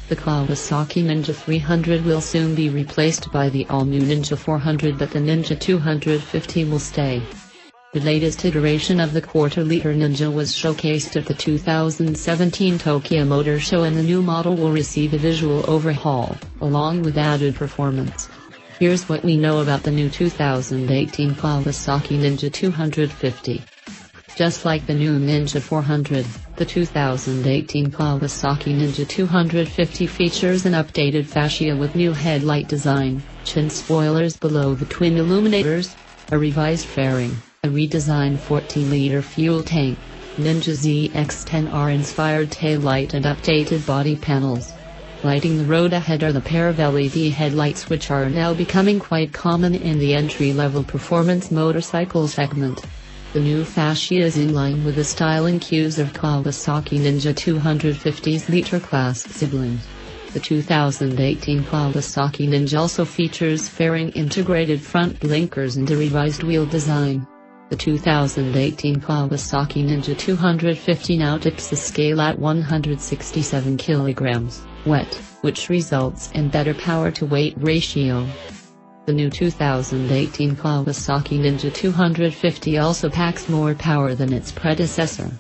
The Kawasaki Ninja 300 will soon be replaced by the all-new Ninja 400, but the Ninja 250 will stay. The latest iteration of the quarter-litre Ninja was showcased at the 2017 Tokyo Motor Show, and the new model will receive a visual overhaul, along with added performance. Here's what we know about the new 2018 Kawasaki Ninja 250. Just like the new Ninja 400, the 2018 Kawasaki Ninja 250 features an updated fascia with new headlight design, chin spoilers below the twin illuminators, a revised fairing, a redesigned 14-liter fuel tank, Ninja ZX-10R inspired taillight, and updated body panels. Lighting the road ahead are the pair of LED headlights, which are now becoming quite common in the entry-level performance motorcycle segment. The new fascia is in line with the styling cues of Kawasaki Ninja 250's liter class siblings. The 2018 Kawasaki Ninja also features fairing, integrated front blinkers, and a revised wheel design. The 2018 Kawasaki Ninja 250 now tips the scale at 167 kg wet, which results in better power-to-weight ratio. The new 2018 Kawasaki Ninja 250 also packs more power than its predecessor.